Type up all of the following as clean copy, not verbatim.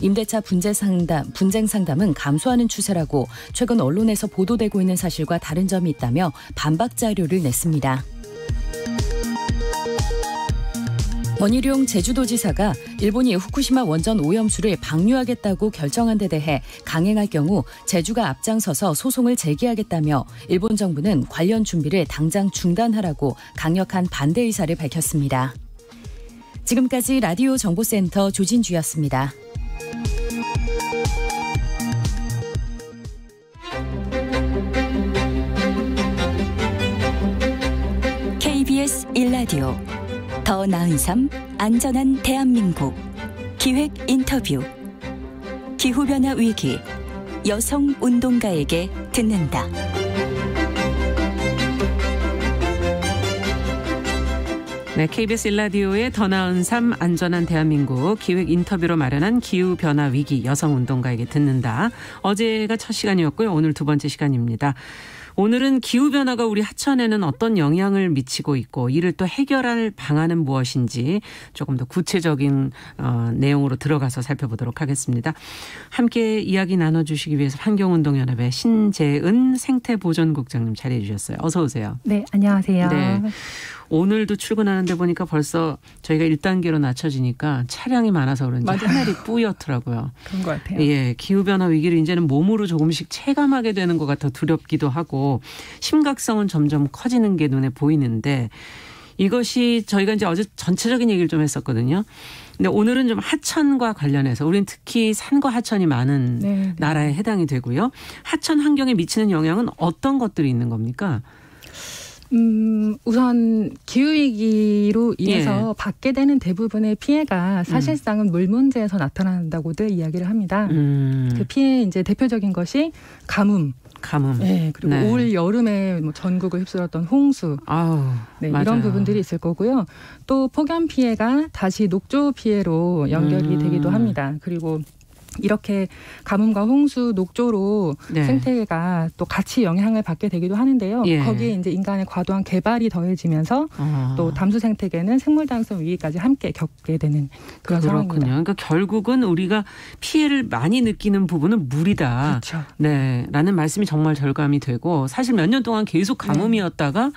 임대차 분쟁 상담은 감소하는 추세라고 최근 언론에서 보도되고 있는 사실과 다른 점이 있다며 반박 자료를 냈습니다. 원희룡 제주도지사가 일본이 후쿠시마 원전 오염수를 방류하겠다고 결정한 데 대해 강행할 경우 제주가 앞장서서 소송을 제기하겠다며 일본 정부는 관련 준비를 당장 중단하라고 강력한 반대 의사를 밝혔습니다. 지금까지 라디오 정보센터 조진주였습니다. KBS 1라디오 더 나은 삶, 안전한 대한민국 기획 인터뷰 기후변화 위기 여성 운동가에게 듣는다. 네, KBS 1라디오의 더 나은 삶, 안전한 대한민국 기획 인터뷰로 마련한 기후변화 위기 여성 운동가에게 듣는다. 어제가 첫 시간이었고요. 오늘 두 번째 시간입니다. 오늘은 기후변화가 우리 하천에는 어떤 영향을 미치고 있고 이를 또 해결할 방안은 무엇인지 조금 더 구체적인 내용으로 들어가서 살펴보도록 하겠습니다. 함께 이야기 나눠주시기 위해서 환경운동연합의 신재은 생태보전국장님 자리해 주셨어요. 어서 오세요. 네, 안녕하세요. 네. 오늘도 출근하는데 보니까 벌써 저희가 1단계로 낮춰지니까 차량이 많아서 그런지 맞아요. 하늘이 뿌옇더라고요. 그런 것 같아요. 예, 기후변화 위기를 이제는 몸으로 조금씩 체감하게 되는 것 같아 두렵기도 하고 심각성은 점점 커지는 게 눈에 보이는데 이것이 저희가 이제 어제 전체적인 얘기를 좀 했었거든요. 근데 오늘은 좀 하천과 관련해서 우리는 특히 산과 하천이 많은 나라에 해당이 되고요. 하천 환경에 미치는 영향은 어떤 것들이 있는 겁니까? 우선 기후위기로 인해서 받게 되는 대부분의 피해가 사실상은 물 문제에서 나타난다고들 이야기를 합니다. 그 피해 이제 대표적인 것이 가뭄. 네, 그리고 올 여름에 뭐 전국을 휩쓸었던 홍수. 네, 이런 부분들이 있을 거고요. 또 폭염 피해가 다시 녹조 피해로 연결이 되기도 합니다. 그리고 이렇게 가뭄과 홍수, 녹조로 생태계가 또 같이 영향을 받게 되기도 하는데요. 거기에 이제 인간의 과도한 개발이 더해지면서 또 담수 생태계는 생물 다양성 위기까지 함께 겪게 되는 그런 상황입니다. 그러니까 결국은 우리가 피해를 많이 느끼는 부분은 물이다. 그렇죠. 네, 라는 말씀이 정말 절감이 되고 사실 몇 년 동안 계속 가뭄이었다가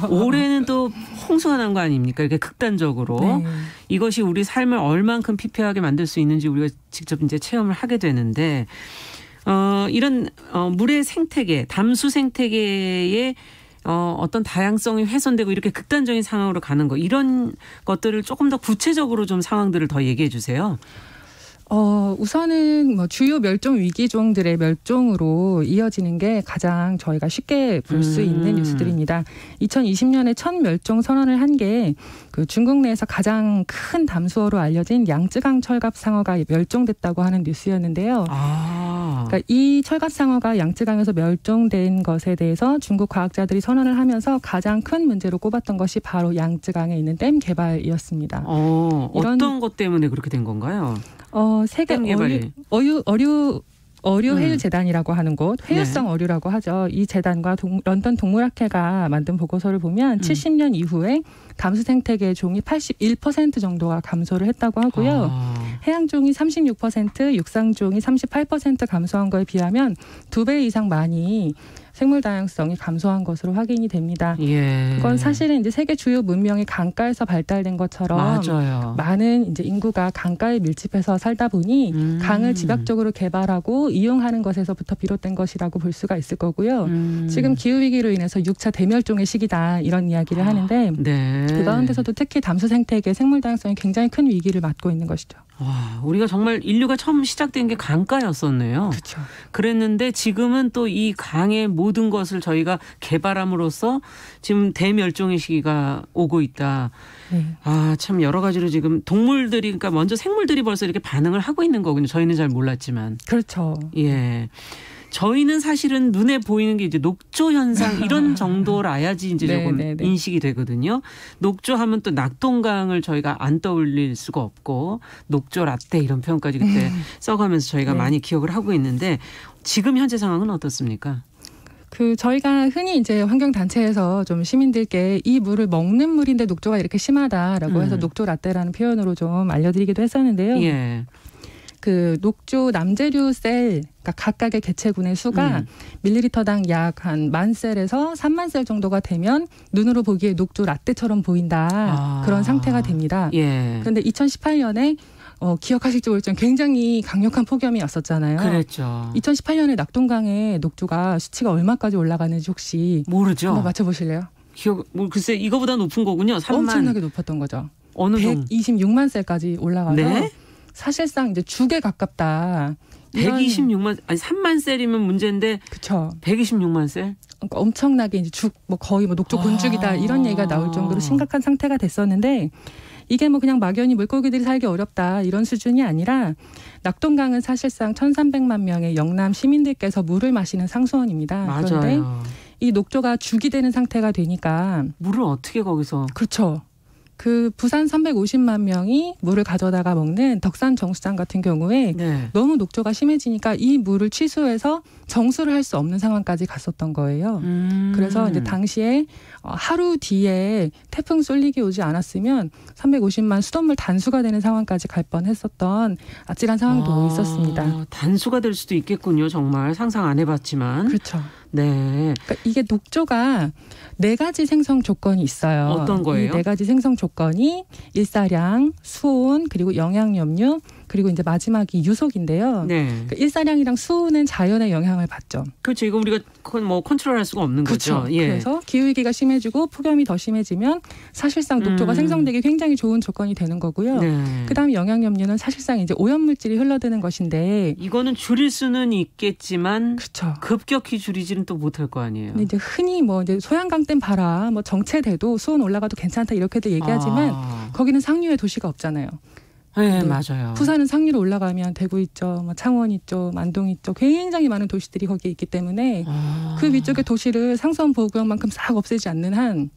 올해는 또 홍수가 난 거 아닙니까? 이렇게 극단적으로. 이것이 우리 삶을 얼만큼 피폐하게 만들 수 있는지 우리가 직접 이제 체험을 하게 되는데 이런 물의 생태계, 담수 생태계의 어떤 다양성이 훼손되고 이렇게 극단적인 상황으로 가는 거 이런 것들을 조금 더 구체적으로 좀 상황들을 더 얘기해 주세요. 우선은 뭐 주요 멸종 위기종들의 멸종으로 이어지는 게 가장 저희가 쉽게 볼 수 있는 뉴스들입니다. 2020년에 첫 멸종 선언을 한 게 그 중국 내에서 가장 큰 담수어로 알려진 양쯔강 철갑상어가 멸종됐다고 하는 뉴스였는데요. 그러니까 이 철갑상어가 양쯔강에서 멸종된 것에 대해서 중국 과학자들이 선언을 하면서 가장 큰 문제로 꼽았던 것이 바로 양쯔강에 있는 댐 개발이었습니다. 어떤 것 때문에 그렇게 된 건가요? 세계 어류 해유 재단이라고 하는 곳, 해유성 어류라고 하죠. 이 재단과 런던 동물학회가 만든 보고서를 보면 70년 이후에 담수 생태계의 종이 81% 정도가 감소를 했다고 하고요. 해양종이 36%, 육상종이 38% 감소한 거에 비하면 2배 이상 많이 생물 다양성이 감소한 것으로 확인이 됩니다. 그건 사실은 이제 세계 주요 문명이 강가에서 발달된 것처럼 많은 이제 인구가 강가에 밀집해서 살다 보니 강을 집약적으로 개발하고 이용하는 것에서부터 비롯된 것이라고 볼 수가 있을 거고요. 지금 기후 위기로 인해서 6차 대멸종의 시기다 이런 이야기를 하는데 그 가운데서도 특히 담수 생태계 생물 다양성이 굉장히 큰 위기를 맞고 있는 것이죠. 와, 우리가 정말 인류가 처음 시작된 게 강가였었네요. 그렇죠. 그랬는데 지금은 또 이 강의 모든 것을 저희가 개발함으로써 지금 대멸종의 시기가 오고 있다. 참 여러 가지로 지금 동물들이 그러니까 먼저 생물들이 벌써 이렇게 반응을 하고 있는 거군요. 저희는 잘 몰랐지만. 그렇죠. 예. 저희는 사실은 눈에 보이는 게 이제 녹조 현상 이런 정도라야지 이제 조금 인식이 되거든요. 녹조하면 또 낙동강을 저희가 안 떠올릴 수가 없고 녹조 라떼 이런 표현까지 그때 써가면서 저희가 많이 기억을 하고 있는데 지금 현재 상황은 어떻습니까? 저희가 흔히 이제 환경단체에서 좀 시민들께 이 물을 먹는 물인데 녹조가 이렇게 심하다라고 해서 녹조 라떼라는 표현으로 좀 알려드리기도 했었는데요. 그 녹조 남재류 셀, 그러니까 각각의 개체군의 수가 밀리리터당 약 한 10,000셀에서 30,000셀 정도가 되면 눈으로 보기에 녹조 라떼처럼 보인다. 그런 상태가 됩니다. 예. 그런데 2018년에 기억하실지 모르겠지만 굉장히 강력한 폭염이 왔었잖아요. 그랬죠. 2018년에 낙동강의 녹조가 수치가 얼마까지 올라가는지 혹시 모르죠. 한번 맞춰보실래요? 글쎄 이거보다 높은 거군요. 3만. 엄청나게 높았던 거죠. 어느 정도? 126만 셀까지 올라가서 네? 사실상 이제 죽에 가깝다. 126만 아니 3만 셀이면 문제인데 그렇죠. 126만 셀? 그러니까 엄청나게 이제 거의 녹조 곤죽이다 이런 얘기가 나올 정도로 심각한 상태가 됐었는데 이게 그냥 막연히 물고기들이 살기 어렵다 이런 수준이 아니라 낙동강은 사실상 1,300만 명의 영남 시민들께서 물을 마시는 상수원입니다. 맞아요. 그런데 이 녹조가 죽이 되는 상태가 되니까 물을 어떻게 거기서? 그렇죠. 그 부산 350만 명이 물을 가져다가 먹는 덕산 정수장 같은 경우에 네. 너무 녹조가 심해지니까 이 물을 취수해서 정수를 할 수 없는 상황까지 갔었던 거예요. 그래서 이제 당시에 하루 뒤에 태풍 쏠리기 오지 않았으면 350만 수돗물 단수가 되는 상황까지 갈 뻔했었던 아찔한 상황도 있었습니다. 단수가 될 수도 있겠군요. 정말 상상 안 해봤지만. 그렇죠. 네. 그러니까 이게 녹조가 4가지 생성 조건이 있어요. 어떤 거예요? 이 4가지 생성 조건이 일사량, 수온, 그리고 영양염류, 그리고 이제 마지막이 유속인데요. 네. 그러니까 일사량이랑 수온은 자연의 영향을 받죠. 그렇죠. 이거 우리가 컨트롤할 수가 없는 그렇죠. 거죠. 예. 그래서 기후위기가 심해지고 폭염이 더 심해지면 사실상 녹조가 생성되기 굉장히 좋은 조건이 되는 거고요. 네. 그다음 영양염류는 사실상 이제 오염물질이 흘러드는 것인데 이거는 줄일 수는 있겠지만 그렇죠. 급격히 줄이지는 또 못할 거 아니에요. 근데 이제 흔히 이제 소양강 댐 봐라, 정체돼도 수온 올라가도 괜찮다 이렇게들 얘기하지만 거기는 상류의 도시가 없잖아요. 네, 맞아요. 부산은 상류로 올라가면 대구 있죠, 창원 있죠, 만동 있죠. 굉장히 많은 도시들이 거기에 있기 때문에 그 위쪽의 도시를 상수원 보호구역만큼 싹 없애지 않는 한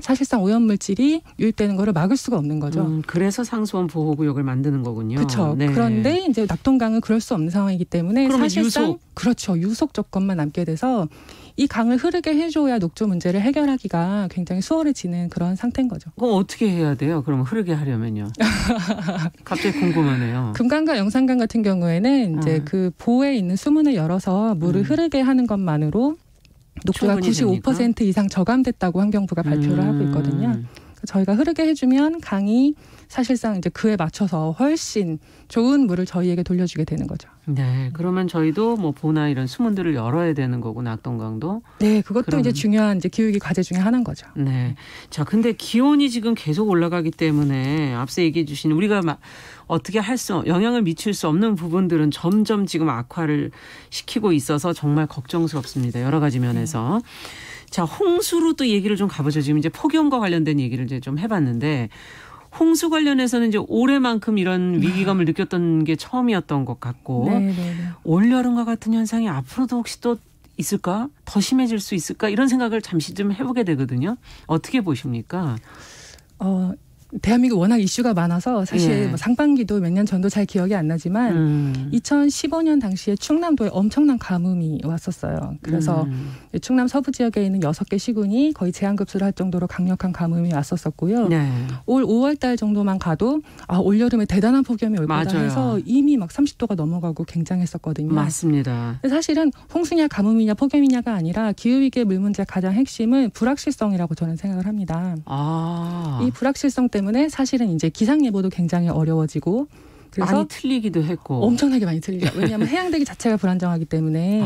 사실상 오염물질이 유입되는 거를 막을 수가 없는 거죠. 그래서 상수원 보호구역을 만드는 거군요. 그렇죠. 네. 그런데 이제 낙동강은 그럴 수 없는 상황이기 때문에 사실상 그렇죠. 유속 조건만 남게 돼서 이 강을 흐르게 해줘야 녹조 문제를 해결하기가 굉장히 수월해지는 그런 상태인 거죠. 그럼 어떻게 해야 돼요? 그럼 흐르게 하려면요. 갑자기 궁금하네요. 금강과 영산강 같은 경우에는 이제 그 보에 있는 수문을 열어서 물을 흐르게 하는 것만으로 녹조가 95% 이상 저감됐다고 환경부가 발표를 하고 있거든요. 저희가 흐르게 해주면 강이 사실상 이제 그에 맞춰서 훨씬 좋은 물을 저희에게 돌려주게 되는 거죠. 네, 그러면 저희도 보나 이런 수문들을 열어야 되는 거고 낙동강도. 네, 그것도 이제 중요한 기후위기 과제 중에 하나인 거죠. 네, 자, 근데 기온이 지금 계속 올라가기 때문에 앞서 얘기해 주신 우리가 어떻게 영향을 미칠 수 없는 부분들은 점점 지금 악화를 시키고 있어서 정말 걱정스럽습니다. 여러 가지 면에서. 자, 홍수로 또 얘기를 좀 가보죠. 지금 이제 폭염과 관련된 얘기를 이제 좀 해봤는데 홍수 관련해서는 이제 올해만큼 이런 위기감을 느꼈던 게 처음이었던 것 같고 올여름과 같은 현상이 앞으로도 혹시 또 있을까? 더 심해질 수 있을까? 이런 생각을 잠시 좀 해보게 되거든요. 어떻게 보십니까? 대한민국 워낙 이슈가 많아서 사실 상반기도 몇 년 전도 잘 기억이 안 나지만 2015년 당시에 충남도에 엄청난 가뭄이 왔었어요. 그래서 충남 서부 지역에 있는 6개 시군이 거의 제한급수를 할 정도로 강력한 가뭄이 왔었었고요. 네. 올 5월 달 정도만 가도 올여름에 대단한 폭염이 올 거다 해서 이미 30도가 넘어가고 굉장했었거든요. 맞습니다. 사실은 홍수냐 가뭄이냐 폭염이냐가 아니라 기후위기의 물 문제의 가장 핵심은 불확실성이라고 저는 생각을 합니다. 이 불확실성 때문에 사실은 이제 기상 예보도 굉장히 어려워지고 그래서 많이 틀리기도 했고 엄청나게 많이 틀리죠. 왜냐하면 해양대기 자체가 불안정하기 때문에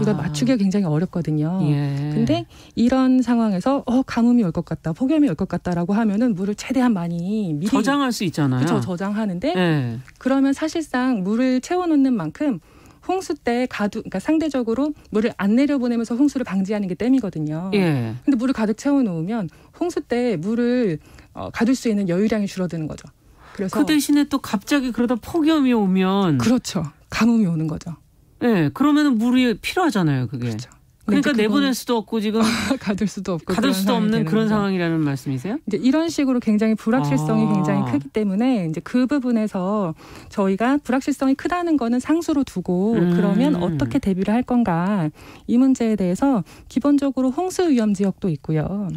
이걸 맞추기가 굉장히 어렵거든요. 근데 이런 상황에서 가뭄이 올 것 같다, 폭염이 올 것 같다라고 하면은 물을 최대한 많이 미리 저장할 수 있잖아요. 그렇죠, 저장하는데 그러면 사실상 물을 채워놓는 만큼 홍수 때 그러니까 상대적으로 물을 안 내려보내면서 홍수를 방지하는 게 댐이거든요. 근데 물을 가득 채워놓으면 홍수 때 물을 가둘 수 있는 여유량이 줄어드는 거죠. 그래서 그 대신에 또 갑자기 그러다 폭염이 오면 그렇죠. 가뭄이 오는 거죠. 네, 그러면은 물이 필요하잖아요, 그게. 그렇죠. 그러니까 내보낼 수도 없고 지금 가둘 수도 없고 가둘 수도 없는 그런 거죠. 상황이라는 말씀이세요? 이제 이런 식으로 굉장히 불확실성이 굉장히 크기 때문에 이제 그 부분에서 저희가 불확실성이 크다는 거는 상수로 두고 그러면 어떻게 대비를 할 건가 이 문제에 대해서 기본적으로 홍수 위험 지역도 있고요.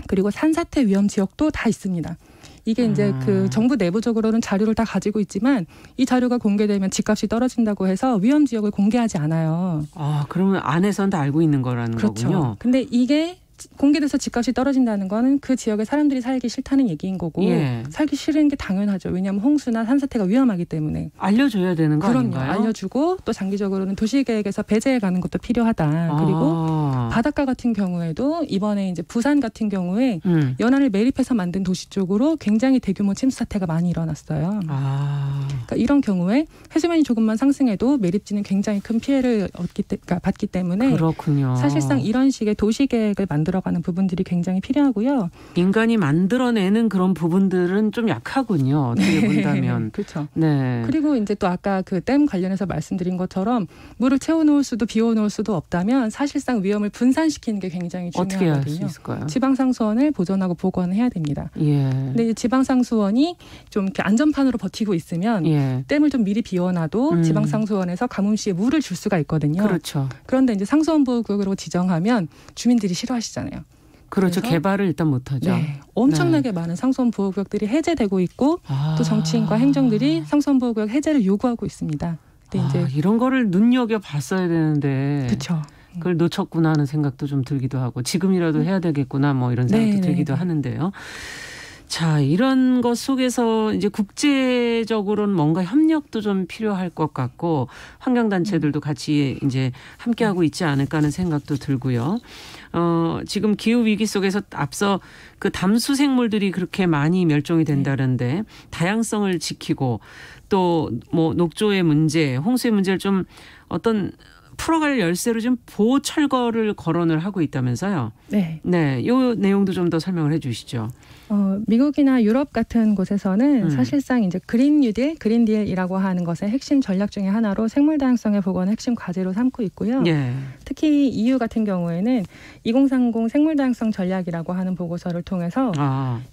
그리고 산사태 위험 지역도 다 있습니다. 이게 이제 그 정부 내부적으로는 자료를 다 가지고 있지만 이 자료가 공개되면 집값이 떨어진다고 해서 위험 지역을 공개하지 않아요. 그러면 안에서는 다 알고 있는 거라는 그렇죠. 거군요. 근데 이게 공개돼서 집값이 떨어진다는 거는 그 지역에 사람들이 살기 싫다는 얘기인 거고 예. 살기 싫은 게 당연하죠. 왜냐하면 홍수나 산사태가 위험하기 때문에. 알려줘야 되는 거 그럼요. 아닌가요? 알려주고 또 장기적으로는 도시계획에서 배제해 가는 것도 필요하다. 그리고 바닷가 같은 경우에도 이번에 이제 부산 같은 경우에 연안을 매립해서 만든 도시 쪽으로 굉장히 대규모 침수 사태가 많이 일어났어요. 그러니까 이런 경우에 해수면이 조금만 상승해도 매립지는 굉장히 큰 피해를 받기 때문에 그렇군요. 사실상 이런 식의 도시계획을 만들어가는 부분들이 굉장히 필요하고요. 인간이 만들어내는 그런 부분들은 좀 약하군요. 어떻게 본다면. 그렇죠. 네. 그리고 이제 또 아까 그 댐 관련해서 말씀드린 것처럼 물을 채워놓을 수도 비워놓을 수도 없다면 사실상 위험을 분산시키는 게 굉장히 중요하거든요. 어떻게 할 수 있을까요? 지방상수원을 보존하고 복원해야 됩니다. 예. 근데 지방상수원이 좀 이렇게 안전판으로 버티고 있으면 예. 댐을 좀 미리 비워놔도 지방상수원에서 가뭄시에 물을 줄 수가 있거든요. 그렇죠. 그런데 이제 상수원보호구역으로 지정하면 주민들이 싫어하시잖아요. 그렇죠. 개발을 일단 못하죠. 네, 엄청나게 많은 상수원보호구역들이 해제되고 있고 또 정치인과 행정들이 상수원보호구역 해제를 요구하고 있습니다. 근데 이제 이런 거를 눈여겨봤어야 되는데 그렇죠. 그걸 놓쳤구나 하는 생각도 좀 들기도 하고 지금이라도 해야 되겠구나 뭐 이런 생각도 들기도 하는데요. 자, 이런 것 속에서 이제 국제적으로는 뭔가 협력도 좀 필요할 것 같고 환경단체들도 같이 이제 함께하고 있지 않을까 하는 생각도 들고요. 지금 기후위기 속에서 앞서 그 담수 생물들이 그렇게 많이 멸종이 된다는데 다양성을 지키고 또 뭐 녹조의 문제, 홍수의 문제를 좀 어떤 풀어갈 열쇠로 좀 보호 철거를 거론을 하고 있다면서요. 네. 네, 이 내용도 좀 더 설명을 해 주시죠. 미국이나 유럽 같은 곳에서는 사실상 이제 그린 뉴딜, 그린 딜이라고 하는 것의 핵심 전략 중에 하나로 생물 다양성의 복원을 핵심 과제로 삼고 있고요. 예. 특히 EU 같은 경우에는 2030 생물 다양성 전략이라고 하는 보고서를 통해서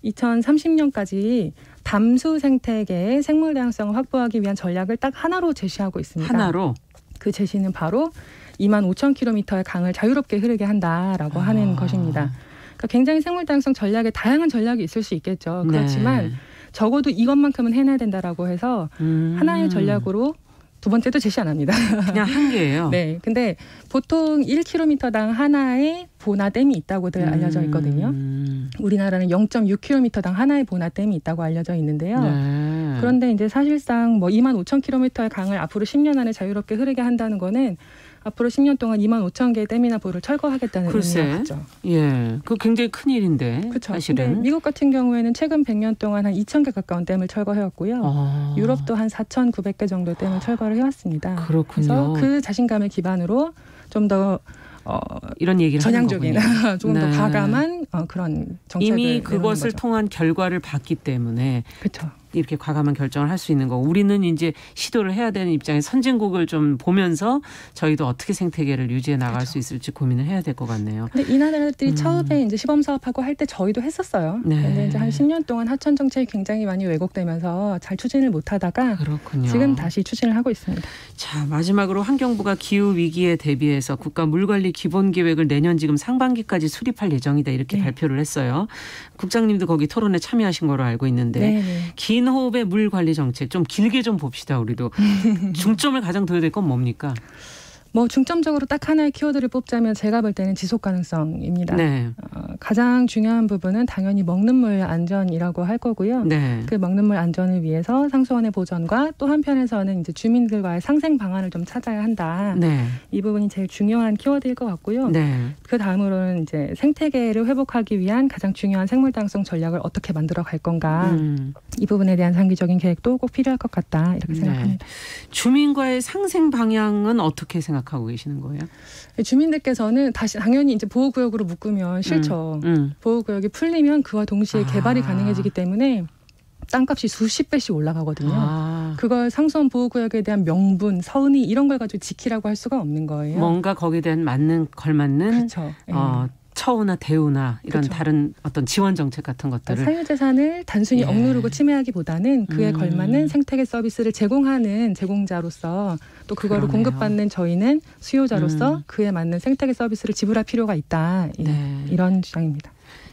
2030년까지 담수 생태계의 생물 다양성을 확보하기 위한 전략을 딱 하나로 제시하고 있습니다. 하나로? 그 제시는 바로 25,000km의 강을 자유롭게 흐르게 한다라고 하는 것입니다. 그러니까 굉장히 생물 다양성 전략에 다양한 전략이 있을 수 있겠죠. 그렇지만 적어도 이것만큼은 해내야 된다라고 해서 하나의 전략으로 두 번째도 제시 안 합니다. 그냥 한 개예요. 네. 근데 보통 1km당 하나의 보나댐이 있다고들 알려져 있거든요. 우리나라는 0.6km당 하나의 보나댐이 있다고 알려져 있는데요. 네. 그런데 이제 사실상 뭐 25,000km의 강을 앞으로 10년 안에 자유롭게 흐르게 한다는 거는 앞으로 10년 동안 25,000개의 댐이나 보를 철거하겠다는 의미가 있죠. 예, 그 굉장히 큰 일인데. 그렇죠. 사실은. 미국 같은 경우에는 최근 100년 동안 한 2,000개 가까운 댐을 철거해왔고요. 유럽도 한 4,900개 정도 댐을 철거를 해왔습니다. 그렇군요. 그래서 그 자신감을 기반으로 좀 더 이런 얘기를 전향적인 조금 더 과감한 그런 정책을 이미 그것을 통한 결과를 봤기 때문에 그렇죠. 이렇게 과감한 결정을 할 수 있는 거고 우리는 이제 시도를 해야 되는 입장에 선진국을 좀 보면서 저희도 어떻게 생태계를 유지해 나갈 수 있을지 고민을 해야 될 것 같네요. 근데 이 나라들이 처음에 이제 시범 사업하고 할 때 저희도 했었어요. 네. 근데 이제 한 10년 동안 하천 정책이 굉장히 많이 왜곡되면서 잘 추진을 못하다가 그렇군요. 지금 다시 추진을 하고 있습니다. 자, 마지막으로 환경부가 기후 위기에 대비해서 국가 물관리 기본 계획을 내년 지금 상반기까지 수립할 예정이다 이렇게 발표를 했어요. 국장님도 거기 토론에 참여하신 거로 알고 있는데 긴 호흡의 물 관리 정책 좀 길게 좀 봅시다. 우리도 중점을 가장 둬야 될 건 뭡니까? 뭐 중점적으로 딱 하나의 키워드를 뽑자면 제가 볼 때는 지속 가능성입니다. 네. 가장 중요한 부분은 당연히 먹는 물 안전이라고 할 거고요. 네. 그 먹는 물 안전을 위해서 상수원의 보전과 또 한편에서는 이제 주민들과의 상생 방안을 좀 찾아야 한다. 네. 이 부분이 제일 중요한 키워드일 것 같고요. 네. 그 다음으로는 이제 생태계를 회복하기 위한 가장 중요한 생물 다양성 전략을 어떻게 만들어 갈 건가. 이 부분에 대한 장기적인 계획도 꼭 필요할 것 같다. 이렇게 생각합니다. 주민과의 상생 방향은 어떻게 생각하고 계시는 거예요? 주민들께서는 다시 당연히 이제 보호구역으로 묶으면 싫죠. 보호구역이 풀리면 그와 동시에 개발이 가능해지기 때문에 땅값이 수십 배씩 올라가거든요. 그걸 상수원 보호구역에 대한 명분, 서은이 이런 걸 가지고 지키라고 할 수가 없는 거예요. 뭔가 거기에 대한 걸맞는 그렇죠. 처우나 대우나 이런 그렇죠. 다른 어떤 지원 정책 같은 것들을 사유재산을 단순히 억누르고 침해하기보다는 그에 걸맞는 생태계 서비스를 제공하는 제공자로서 또 그거를 공급받는 저희는 수요자로서 그에 맞는 생태계 서비스를 지불할 필요가 있다. 이런 주장입니다.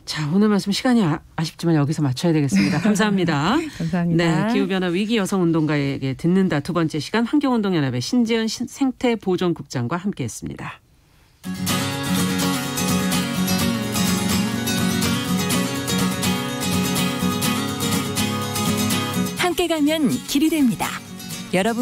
자, 오늘 말씀 시간이 아쉽지만 여기서 마쳐야 되겠습니다. 감사합니다. 감사합니다. 네, 기후변화 위기 여성운동가에게 듣는다 두 번째 시간 환경운동연합의 신지은 생태보존국장과 함께했습니다. 함께 가면 길이 됩니다. 여러분.